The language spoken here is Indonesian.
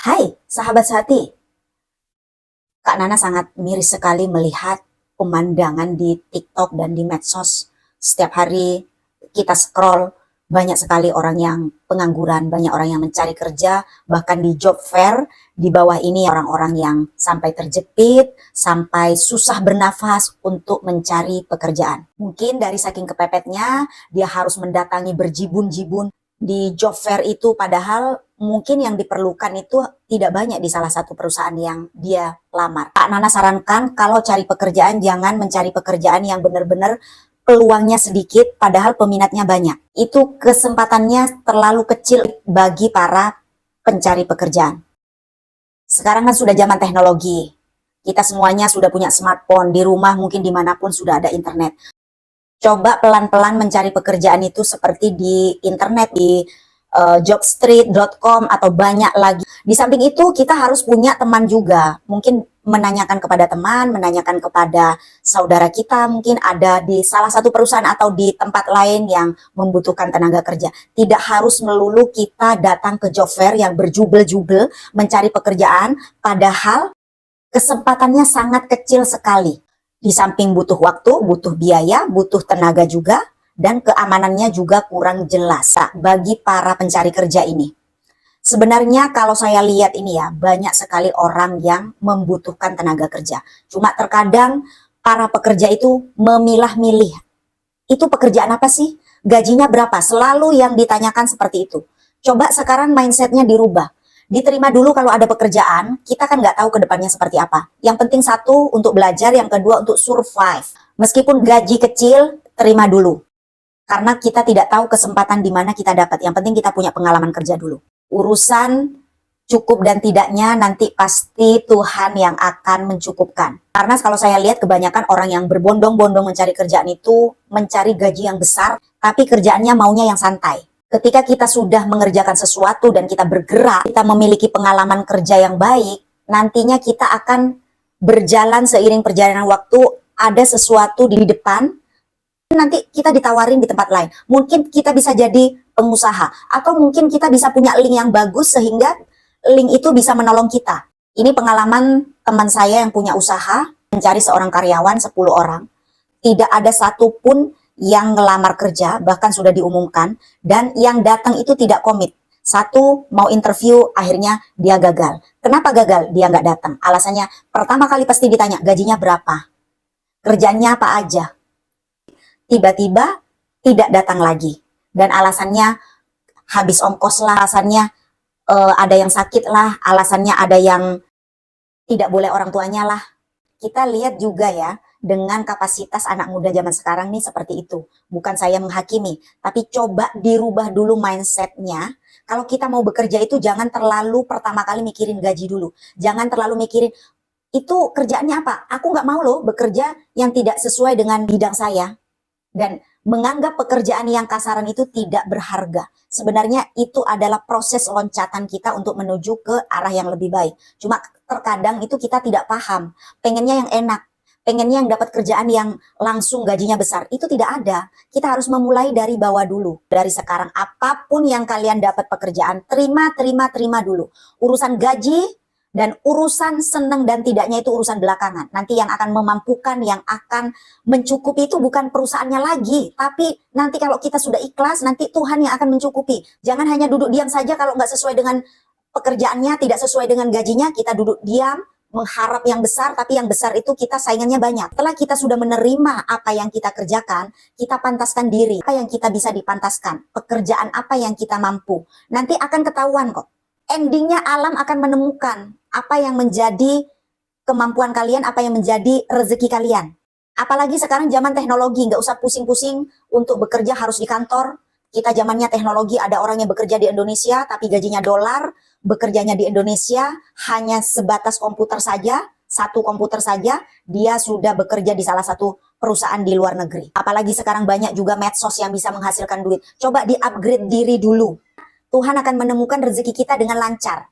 Hai, sahabat sehati. Kak Nana sangat miris sekali melihat pemandangan di TikTok dan di medsos. Setiap hari kita scroll, banyak sekali orang yang pengangguran, banyak orang yang mencari kerja, bahkan di job fair, di bawah ini orang-orang yang sampai terjepit, sampai susah bernafas untuk mencari pekerjaan. Mungkin dari saking kepepetnya, dia harus mendatangi berjibun-jibun di job fair itu, padahal mungkin yang diperlukan itu tidak banyak di salah satu perusahaan yang dia lamar. Kak Nana sarankan kalau cari pekerjaan jangan mencari pekerjaan yang benar-benar peluangnya sedikit padahal peminatnya banyak. Itu kesempatannya terlalu kecil bagi para pencari pekerjaan. Sekarang kan sudah zaman teknologi. Kita semuanya sudah punya smartphone, di rumah mungkin dimanapun sudah ada internet. Coba pelan-pelan mencari pekerjaan itu seperti di internet, di jobstreet.com atau banyak lagi. Di samping itu kita harus punya teman juga. Mungkin menanyakan kepada teman, menanyakan kepada saudara kita, mungkin ada di salah satu perusahaan atau di tempat lain yang membutuhkan tenaga kerja. Tidak harus melulu kita datang ke job fair yang berjubel-jubel mencari pekerjaan, padahal kesempatannya sangat kecil sekali. Di samping butuh waktu, butuh biaya, butuh tenaga juga, dan keamanannya juga kurang jelas bagi para pencari kerja ini. Sebenarnya kalau saya lihat ini ya, banyak sekali orang yang membutuhkan tenaga kerja. Cuma terkadang para pekerja itu memilah-milih. Itu pekerjaan apa sih? Gajinya berapa? Selalu yang ditanyakan seperti itu. Coba sekarang mindsetnya dirubah. Diterima dulu kalau ada pekerjaan, kita kan nggak tahu ke depannya seperti apa. Yang penting satu, untuk belajar, yang kedua untuk survive. Meskipun gaji kecil, terima dulu. Karena kita tidak tahu kesempatan di mana kita dapat. Yang penting kita punya pengalaman kerja dulu. Urusan cukup dan tidaknya nanti pasti Tuhan yang akan mencukupkan. Karena kalau saya lihat kebanyakan orang yang berbondong-bondong mencari kerjaan itu mencari gaji yang besar, tapi kerjaannya maunya yang santai. Ketika kita sudah mengerjakan sesuatu dan kita bergerak, kita memiliki pengalaman kerja yang baik, nantinya kita akan berjalan seiring perjalanan waktu, ada sesuatu di depan, nanti kita ditawarin di tempat lain. Mungkin kita bisa jadi pengusaha, atau mungkin kita bisa punya link yang bagus sehingga link itu bisa menolong kita. Ini pengalaman teman saya yang punya usaha, mencari seorang karyawan 10 orang. Tidak ada satupun yang ngelamar kerja, bahkan sudah diumumkan, dan yang datang itu tidak komit. Satu, mau interview, akhirnya dia gagal. Kenapa gagal? Dia nggak datang. Alasannya, pertama kali pasti ditanya, gajinya berapa? Kerjanya apa aja? Tiba-tiba tidak datang lagi. Dan alasannya, habis ongkos lah, alasannya ada yang sakit lah, alasannya ada yang tidak boleh orang tuanya lah. Kita lihat juga ya, dengan kapasitas anak muda zaman sekarang nih seperti itu. Bukan saya menghakimi, tapi coba dirubah dulu mindsetnya. Kalau kita mau bekerja itu jangan terlalu pertama kali mikirin gaji dulu. Jangan terlalu mikirin, itu kerjaannya apa? Aku nggak mau loh bekerja yang tidak sesuai dengan bidang saya. Dan menganggap pekerjaan yang kasaran itu tidak berharga. Sebenarnya itu adalah proses loncatan kita untuk menuju ke arah yang lebih baik. Cuma terkadang itu kita tidak paham. Pengennya yang enak. Pengennya yang dapat kerjaan yang langsung gajinya besar. Itu tidak ada. Kita harus memulai dari bawah dulu. Dari sekarang, apapun yang kalian dapat pekerjaan, terima dulu. Urusan gaji dan urusan senang dan tidaknya itu urusan belakangan. Nanti yang akan memampukan, yang akan mencukupi itu bukan perusahaannya lagi. Tapi nanti kalau kita sudah ikhlas, nanti Tuhan yang akan mencukupi. Jangan hanya duduk diam saja kalau nggak sesuai dengan pekerjaannya, tidak sesuai dengan gajinya, kita duduk diam, mengharap yang besar, tapi yang besar itu kita saingannya banyak. Setelah kita sudah menerima apa yang kita kerjakan, kita pantaskan diri, apa yang kita bisa dipantaskan, pekerjaan apa yang kita mampu. Nanti akan ketahuan kok. Endingnya alam akan menemukan apa yang menjadi kemampuan kalian, apa yang menjadi rezeki kalian. Apalagi sekarang zaman teknologi, nggak usah pusing-pusing untuk bekerja harus di kantor. Kita zamannya teknologi, ada orang yang bekerja di Indonesia, tapi gajinya dolar, bekerjanya di Indonesia hanya sebatas komputer saja, satu komputer saja, dia sudah bekerja di salah satu perusahaan di luar negeri. Apalagi sekarang banyak juga medsos yang bisa menghasilkan duit. Coba di-upgrade diri dulu. Tuhan akan menemukan rezeki kita dengan lancar.